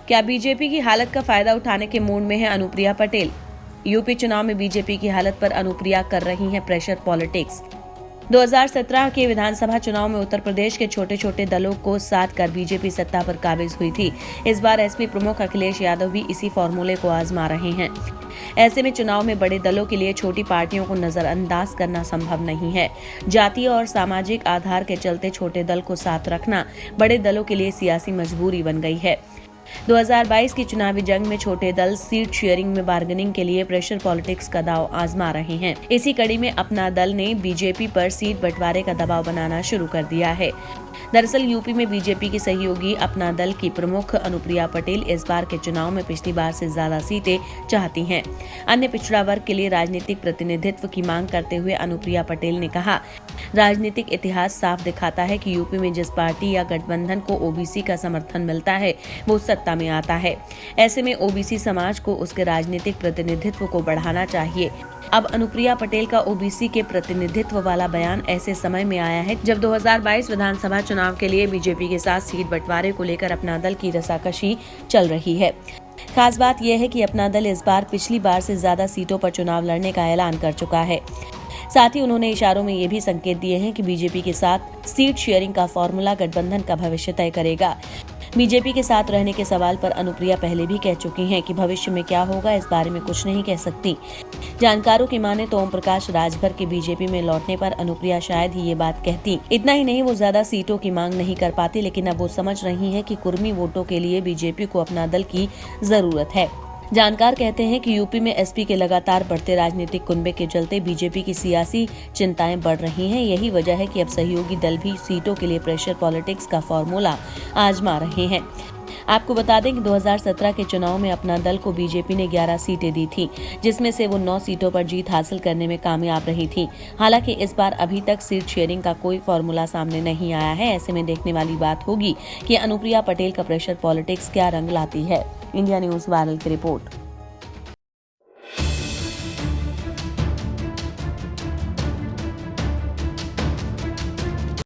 क्या बीजेपी की हालत का फायदा उठाने के मूड में है अनुप्रिया पटेल? यूपी चुनाव में बीजेपी की हालत पर अनुप्रिया कर रही हैं प्रेशर पॉलिटिक्स। 2017 के विधानसभा चुनाव में उत्तर प्रदेश के छोटे छोटे दलों को साथ कर बीजेपी सत्ता पर काबिज हुई थी। इस बार एसपी प्रमुख अखिलेश यादव भी इसी फॉर्मूले को आजमा रहे हैं। ऐसे में चुनाव में बड़े दलों के लिए छोटी पार्टियों को नजरअंदाज करना संभव नहीं है। जातीय और सामाजिक आधार के चलते छोटे दल को साथ रखना बड़े दलों के लिए सियासी मजबूरी बन गई है। 2022 की चुनावी जंग में छोटे दल सीट शेयरिंग में बार्गेनिंग के लिए प्रेशर पॉलिटिक्स का दांव आजमा रहे हैं। इसी कड़ी में अपना दल ने बीजेपी पर सीट बंटवारे का दबाव बनाना शुरू कर दिया है। दरअसल यूपी में बीजेपी की सहयोगी अपना दल की प्रमुख अनुप्रिया पटेल इस बार के चुनाव में पिछली बार से ज्यादा सीटें चाहती हैं। अन्य पिछड़ा वर्ग के लिए राजनीतिक प्रतिनिधित्व की मांग करते हुए अनुप्रिया पटेल ने कहा, राजनीतिक इतिहास साफ दिखाता है कि यूपी में जिस पार्टी या गठबंधन को ओबीसी का समर्थन मिलता है वो सत्ता में आता है। ऐसे में ओबीसी समाज को उसके राजनीतिक प्रतिनिधित्व को बढ़ाना चाहिए। अब अनुप्रिया पटेल का ओबीसी के प्रतिनिधित्व वाला बयान ऐसे समय में आया है जब 2022 विधानसभा चुनाव के लिए बीजेपी के साथ सीट बंटवारे को लेकर अपना दल की रसाकशी चल रही है। खास बात यह है कि अपना दल इस बार पिछली बार से ज्यादा सीटों पर चुनाव लड़ने का ऐलान कर चुका है। साथ ही उन्होंने इशारों में ये भी संकेत दिए हैं कि बीजेपी के साथ सीट शेयरिंग का फॉर्मूला गठबंधन का भविष्य तय करेगा। बीजेपी के साथ रहने के सवाल पर अनुप्रिया पहले भी कह चुकी हैं कि भविष्य में क्या होगा इस बारे में कुछ नहीं कह सकती। जानकारों की माने तो ओम प्रकाश राजभर के बीजेपी में लौटने पर अनुप्रिया शायद ही ये बात कहती। इतना ही नहीं, वो ज्यादा सीटों की मांग नहीं कर पाती, लेकिन अब वो समझ रही है कि कुर्मी वोटों के लिए बीजेपी को अपना दल की जरूरत है। जानकार कहते हैं कि यूपी में एसपी के लगातार बढ़ते राजनीतिक कुनबे के चलते बीजेपी की सियासी चिंताएं बढ़ रही हैं। यही वजह है कि अब सहयोगी दल भी सीटों के लिए प्रेशर पॉलिटिक्स का फॉर्मूला आजमा रहे हैं। आपको बता दें कि 2017 के चुनाव में अपना दल को बीजेपी ने 11 सीटें दी थी, जिसमें से वो 9 सीटों पर जीत हासिल करने में कामयाब रही थी। हालांकि इस बार अभी तक सीट शेयरिंग का कोई फॉर्मूला सामने नहीं आया है। ऐसे में देखने वाली बात होगी कि अनुप्रिया पटेल का प्रेशर पॉलिटिक्स क्या रंग लाती है। इंडिया न्यूज वायरल की रिपोर्ट।